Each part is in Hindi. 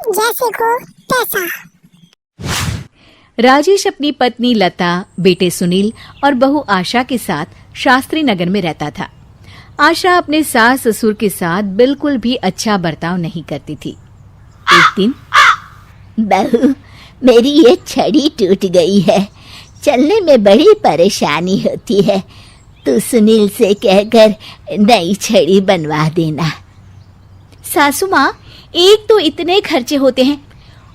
जैसे को तैसा। राजेश अपनी पत्नी लता, बेटे सुनील और बहू आशा के साथ शास्त्री नगर में रहता था। आशा अपने सास ससुर के साथ बिल्कुल भी अच्छा बर्ताव नहीं करती थी। एक दिन, बहू, मेरी ये छड़ी टूट गई है, चलने में बड़ी परेशानी होती है। तू सुनील से कहकर नई छड़ी बनवा देना। सासू माँ, एक तो इतने खर्चे होते हैं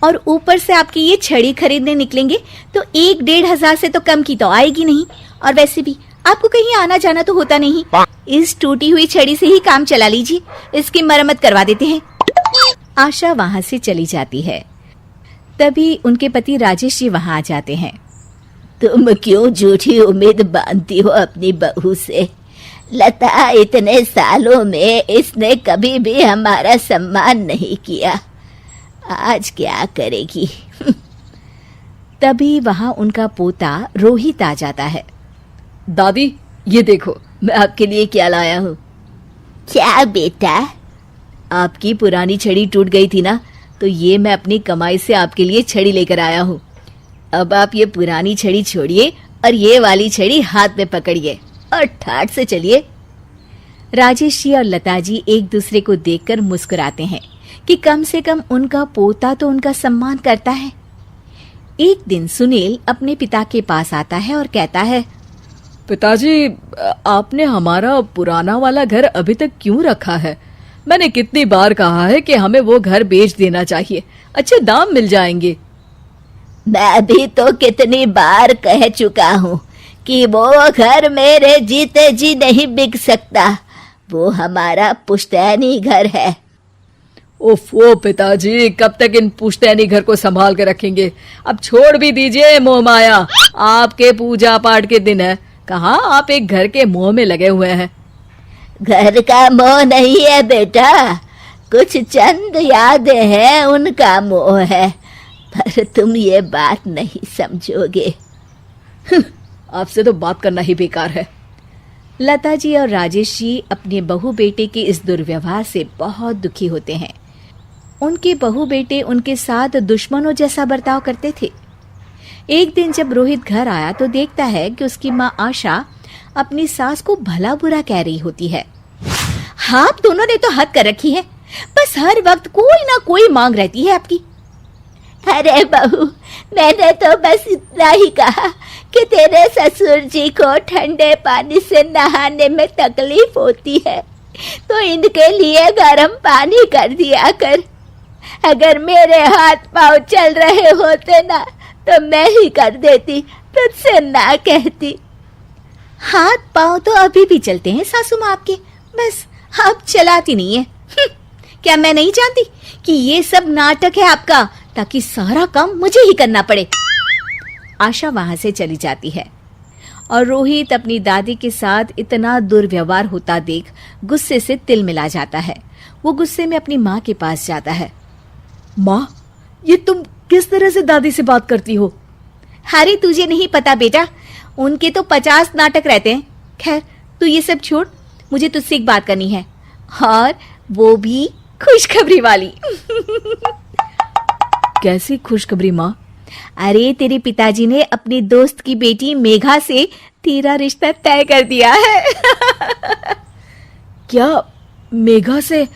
और ऊपर से आपकी ये छड़ी खरीदने निकलेंगे तो 1-1.5 से तो कम की तो आएगी नहीं। और वैसे भी आपको कहीं आना जाना तो होता नहीं। इस टूटी हुई छड़ी से ही काम चला लीजिए, इसकी मरम्मत करवा देते हैं। आशा वहां से चली जाती है। तभी उनके पति राजेश जी वहां आ जाते हैं। तुम क्यों झूठी उम्मीद बांधती हो अपनी बहू से? लता, इतने सालों में इसने कभी भी हमारा सम्मान नहीं किया, आज क्या करेगी? तभी वहां उनका पोता रोहित आ जाता है। दादी, ये देखो मैं आपके लिए क्या लाया हूँ। क्या बेटा? आपकी पुरानी छड़ी टूट गई थी ना, तो ये मैं अपनी कमाई से आपके लिए छड़ी लेकर आया हूँ। अब आप ये पुरानी छड़ी छोड़िए और ये वाली छड़ी हाथ में पकड़िए और ठाठ से चलिए। राजेश जी और लता जी एक दूसरे को देखकर मुस्कुराते हैं कि कम से कम उनका पोता तो उनका सम्मान करता है। एक दिन सुनील अपने पिता के पास आता है और कहता है, पिताजी, आपने हमारा पुराना वाला घर अभी तक क्यों रखा है? मैंने कितनी बार कहा है कि हमें वो घर बेच देना चाहिए, अच्छे दाम मिल जाएंगे। मैं भी तो कितनी बार कह चुका हूँ कि वो घर मेरे जीते जी नहीं बिक सकता। वो हमारा पुश्तैनी घर है। ओफो पिताजी, कब तक इन पुश्तैनी घर को संभाल के रखेंगे? अब छोड़ भी दीजिए मोह माया। आपके पूजा पाठ के दिन है, कहाँ आप एक घर के मोह में लगे हुए हैं। घर का मोह नहीं है बेटा, कुछ चंद यादें हैं, उनका मोह है। पर तुम ये बात नहीं समझोगे। आपसे तो बात करना ही बेकार है। लता जी और राजेश जी अपने बहू बेटे के इस दुर्व्यवहार से बहुत दुखी होते हैं। उनके बहू बेटे उनके साथ दुश्मनों जैसा बर्ताव करते थे। एक दिन जब रोहित घर आया तो देखता है कि उसकी माँ आशा अपनी सास को भला बुरा कह रही होती है। हाँ, आप दोनों ने तो हद कर रखी है, बस हर वक्त कोई ना कोई मांग रहती है आपकी। अरे बहू, मैंने तो बस इतना ही कहा कि तेरे ससुर जी को ठंडे पानी से नहाने में तकलीफ होती है, तो इनके लिए गर्म पानी कर दिया कर। अगर मेरे हाथ पांव चल रहे होते ना, तो मैं ही कर देती, तुझसे ना कहती। हाथ पांव तो अभी भी चलते हैं सासू माँ आपके, बस आप चलाती नहीं है। क्या मैं नहीं जानती कि ये सब नाटक है आपका, ताकि सारा काम मुझे ही करना पड़े। आशा वहां से चली जाती है और रोहित अपनी दादी के साथ इतना दुर्व्यवहार होता देख गुस्से से तिल मिला जाता है। वो गुस्से में अपनी माँ के पास जाता है। माँ, ये तुम किस तरह से दादी से बात करती हो? अरे तुझे नहीं पता बेटा, उनके तो 50 नाटक रहते हैं। खैर तू ये सब छोड़, मुझे तुझसे एक बात करनी है, और वो भी खुशखबरी वाली। कैसी खुशखबरी माँ? अरे तेरे पिताजी ने अपनी दोस्त की बेटी मेघा से तेरा रिश्ता तय कर दिया है। क्या मेघा से?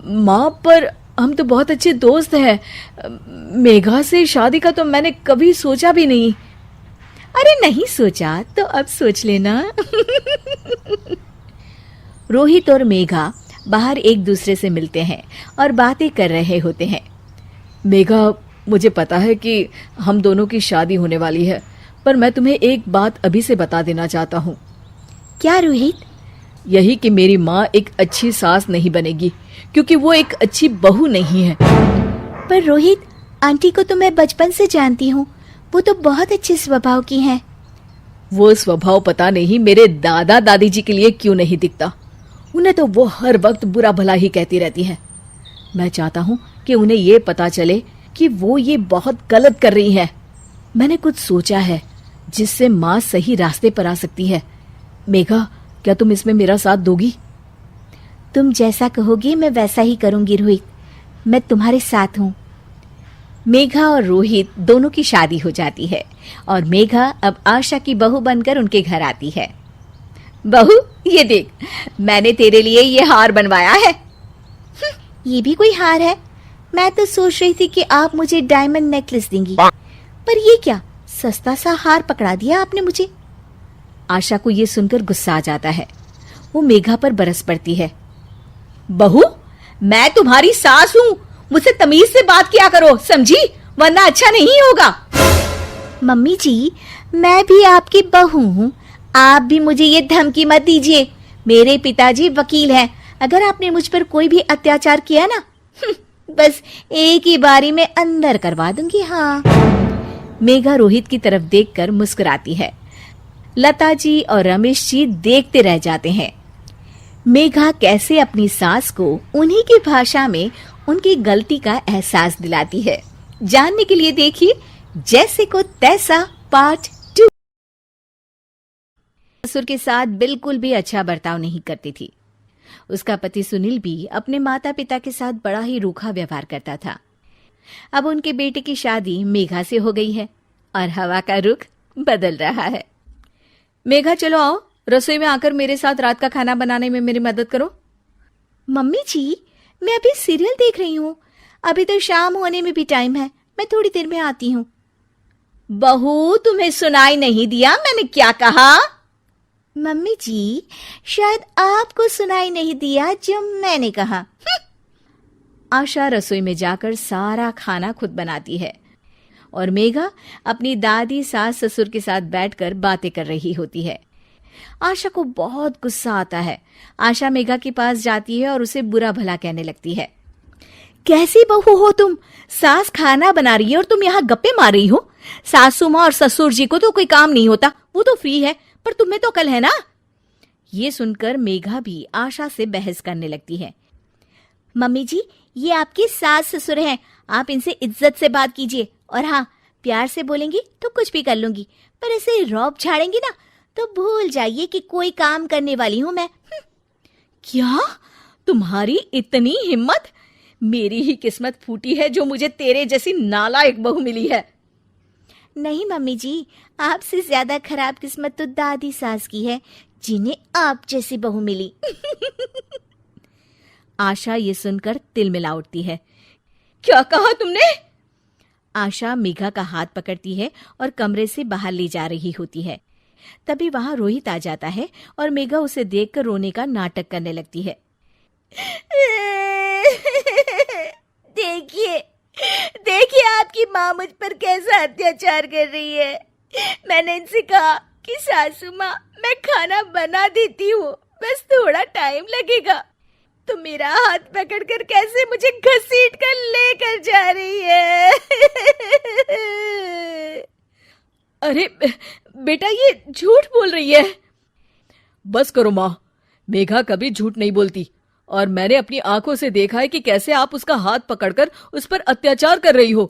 माँ, पर हम तो बहुत अच्छे दोस्त हैं। मेघा से शादी का तो मैंने कभी सोचा भी नहीं। अरे नहीं सोचा तो अब सोच लेना। रोहित और मेघा बाहर एक दूसरे से मिलते हैं और बातें कर रहे होते हैं। मेघा, मुझे पता है कि हम दोनों की शादी होने वाली है, पर मैं तुम्हें एक बात अभी से बता देना चाहता हूँ। क्या रोहित? यही कि मेरी माँ एक अच्छी सास नहीं बनेगी, क्योंकि वो एक अच्छी बहू नहीं है। पर रोहित, आंटी को तो मैं बचपन से जानती हूँ, वो तो बहुत अच्छे स्वभाव की हैं। वो स्वभाव पता नहीं मेरे दादा दादी जी के लिए क्यों नहीं दिखता। उन्हें तो वो हर वक्त बुरा भला ही कहती रहती है। मैं चाहता हूँ कि उन्हें ये पता चले कि वो ये बहुत गलत कर रही है। मैंने कुछ सोचा है जिससे माँ सही रास्ते पर आ सकती है। मेघा, क्या तुम इसमें मेरा साथ दोगी? तुम जैसा कहोगी मैं वैसा ही करूंगी रोहित, मैं तुम्हारे साथ हूँ। मेघा और रोहित दोनों की शादी हो जाती है और मेघा अब आशा की बहू बनकर उनके घर आती है। बहू, ये देख, मैंने तेरे लिए ये हार बनवाया है। ये भी कोई हार है? मैं तो सोच रही थी कि आप मुझे डायमंड नेकलेस देंगी, पर ये क्या सस्ता सा हार पकड़ा दिया आपने मुझे। आशा को ये सुनकर गुस्सा आ जाता है। वो मेघा पर बरस पड़ती है। बहू, मैं तुम्हारी सास हूँ, मुझसे तमीज से बात किया करो, समझी? वरना अच्छा नहीं होगा। मम्मी जी, मैं भी आपकी बहू हूँ, आप भी मुझे ये धमकी मत दीजिए। मेरे पिताजी वकील हैं, अगर आपने मुझ पर कोई भी अत्याचार किया ना, बस एक ही बारी में अंदर करवा दूंगी। हाँ। मेघा रोहित की तरफ देखकर मुस्कुराती है। लता जी और रमेश जी देखते रह जाते हैं। मेघा कैसे अपनी सास को उन्हीं की भाषा में उनकी गलती का एहसास दिलाती है, जानने के लिए देखिए जैसे को तैसा पार्ट 2। ससुर के साथ बिल्कुल भी अच्छा बर्ताव नहीं करती थी। उसका पति सुनील भी अपने माता पिता के साथ बड़ा ही रूखा व्यवहार करता था। अब उनके बेटे की शादी मेघा से हो गई है और हवा का रुख बदल रहा है। मेघा, चलो आओ, रसोई में आकर मेरे साथ रात का खाना बनाने में मेरी मदद करो। मम्मी जी, मैं अभी सीरियल देख रही हूँ, अभी तो शाम होने में भी टाइम है, मैं थोड़ी देर में आती हूँ। बहू, तुम्हें सुनाई नहीं दिया मैंने क्या कहा? मम्मी जी, शायद आपको सुनाई नहीं दिया जो मैंने कहा। आशा रसोई में जाकर सारा खाना खुद बनाती है और मेघा अपनी दादी सास ससुर के साथ बैठकर बातें कर रही होती है। आशा को बहुत गुस्सा आता है। आशा मेघा के पास जाती है और उसे बुरा भला कहने लगती है। कैसी बहू हो तुम? सास खाना बना रही है और तुम यहाँ गप्पे मार रही हो। सासू माँ और ससुर जी को तो कोई काम नहीं होता, वो तो फ्री है, पर तुम्हें तो कल है ना। ये सुनकर मेघा भी आशा से बहस करने लगती है। मम्मी जी, ये आपकी सास ससुर हैं, आप इनसे इज्जत से बात कीजिए, और हाँ, प्यार से बोलेंगी तो कुछ भी कर लूंगी, पर ऐसे रौब झाड़ेंगी ना तो भूल जाइए कि कोई काम करने वाली हूं मैं। क्या तुम्हारी इतनी हिम्मत? मेरी ही किस्मत फूटी है जो मुझे तेरे जैसी नालायक बहू मिली है। नहीं मम्मी जी, आपसे ज्यादा खराब किस्मत तो दादी सास की है, जिन्हें आप जैसी बहू मिली। आशा ये सुनकर तिलमिला उठती है। क्या कहा तुमने? आशा मेघा का हाथ पकड़ती है और कमरे से बाहर ले जा रही होती है। तभी वहां रोहित आ जाता है और मेघा उसे देखकर रोने का नाटक करने लगती है। देखिए, देखिए आपकी माँ मुझ पर कैसा अत्याचार कर रही है। मैंने इनसे कहा कि सासू माँ, मैं खाना बना देती हूँ, बस थोड़ा टाइम लगेगा, तो मेरा हाथ पकड़कर कैसे मुझे घसीट कर लेकर जा रही है। अरे बेटा, ये झूठ बोल रही है। बस करो माँ, मेघा कभी झूठ नहीं बोलती और मैंने अपनी आंखों से देखा है कि कैसे आप उसका हाथ पकड़कर उस पर अत्याचार कर रही हो।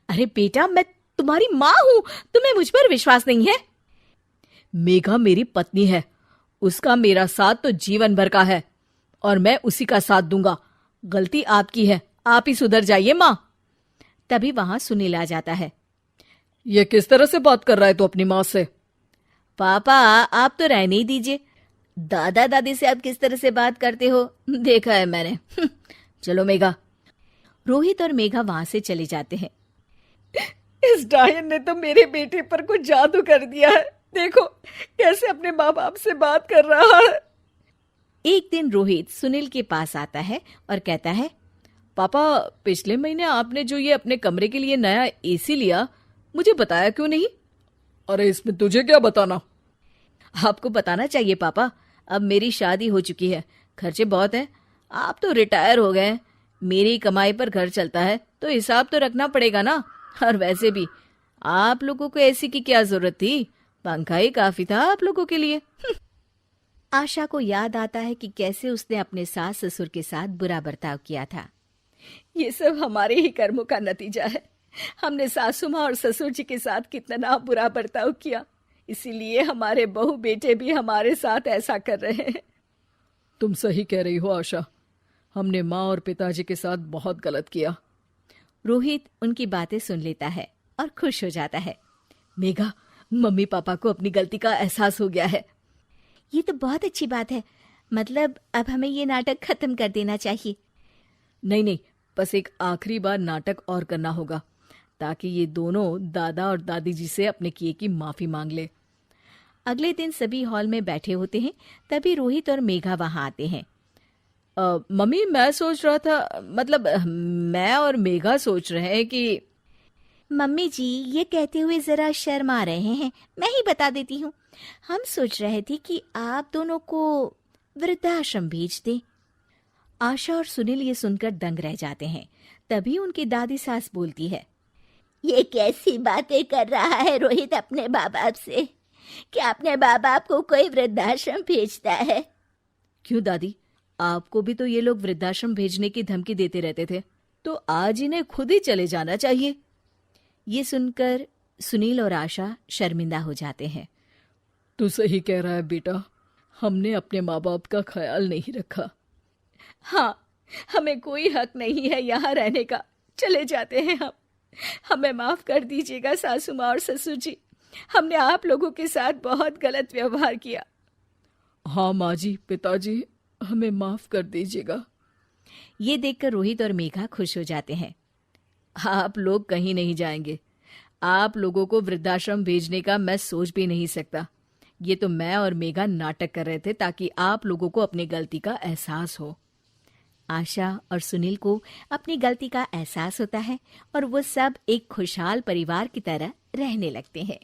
अरे बेटा, मैं तुम्हारी माँ हूं, तुम्हें मुझ पर विश्वास नहीं है? मेघा मेरी पत्नी है, उसका मेरा साथ तो जीवन भर का है और मैं उसी का साथ दूंगा। गलती आपकी है, आप ही सुधर जाइए माँ। तभी वहां सुनील आ जाता है। ये किस तरह से बात कर रहा है तू अपनी माँ से? पापा, आप तो रहने ही दीजिए। दादा दादी से आप किस तरह से बात करते हो देखा है मैंने। चलो मेघा। रोहित और मेघा वहां से चले जाते हैं। इस डायन ने तो मेरे बेटे पर कुछ जादू कर दिया है, देखो कैसे अपने माँ बाप से बात कर रहा है। एक दिन रोहित सुनील के पास आता है और कहता है, पापा, पिछले महीने आपने जो ये अपने कमरे के लिए नया एसी लिया, मुझे बताया क्यों नहीं? अरे इसमें तुझे क्या बताना? आपको बताना चाहिए पापा, अब मेरी शादी हो चुकी है, खर्चे बहुत हैं, आप तो रिटायर हो गए, मेरी कमाई पर घर चलता है, तो हिसाब तो रखना पड़ेगा ना। और वैसे भी आप लोगों को एसी की क्या जरूरत थी, पंखा ही काफी था आप लोगों के लिए। आशा को याद आता है कि कैसे उसने अपने सास ससुर के साथ बुरा बर्ताव किया था। ये सब हमारे ही कर्मों का नतीजा है। हमने सासू माँ और ससुर जी के साथ कितना बुरा बर्ताव किया, इसीलिए हमारे बहू बेटे भी हमारे साथ ऐसा कर रहे हैं। तुम सही कह रही हो आशा, हमने माँ और पिताजी के साथ बहुत गलत किया। रोहित उनकी बातें सुन लेता है और खुश हो जाता है। मेघा, मम्मी पापा को अपनी गलती का एहसास हो गया है। ये तो बहुत अच्छी बात है। मतलब अब हमें ये नाटक खत्म कर देना चाहिए। नहीं नहीं, बस एक आखिरी बार नाटक और करना होगा ताकि ये दोनों दादा और दादी जी से अपने किए की माफी मांग ले। अगले दिन सभी हॉल में बैठे होते हैं, तभी रोहित और मेघा वहां आते हैं। मम्मी, मैं सोच रहा था, मतलब मैं और मेघा सोच रहे हैं कि मम्मी जी ये कहते हुए जरा शर्मा रहे हैं, मैं ही बता देती हूँ। हम सोच रहे थे कि आप दोनों को वृद्धाश्रम भेज दें। आशा और सुनील ये सुनकर दंग रह जाते हैं। तभी उनकी दादी सास बोलती है, ये कैसी बातें कर रहा है रोहित अपने माँ बाप से? क्या अपने माँ बाप को कोई वृद्धाश्रम भेजता है? क्यों दादी, आपको भी तो ये लोग वृद्धाश्रम भेजने की धमकी देते रहते थे, तो आज इन्हें खुद ही चले जाना चाहिए। ये सुनकर सुनील और आशा शर्मिंदा हो जाते हैं। तू सही कह रहा है बेटा, हमने अपने माँ बाप का ख्याल नहीं रखा। हाँ, हमें कोई हक नहीं है यहाँ रहने का, चले जाते हैं हम। हमें माफ कर दीजिएगा सासू माँ और ससुर जी, हमने आप लोगों के साथ बहुत गलत व्यवहार किया। हाँ माँ जी, पिताजी, हमें माफ कर दीजिएगा। ये देखकर रोहित और मेघा खुश हो जाते हैं। आप लोग कहीं नहीं जाएंगे। आप लोगों को वृद्धाश्रम भेजने का मैं सोच भी नहीं सकता। ये तो मैं और मेघा नाटक कर रहे थे ताकि आप लोगों को अपनी गलती का एहसास हो। आशा और सुनील को अपनी गलती का एहसास होता है और वो सब एक खुशहाल परिवार की तरह रहने लगते हैं।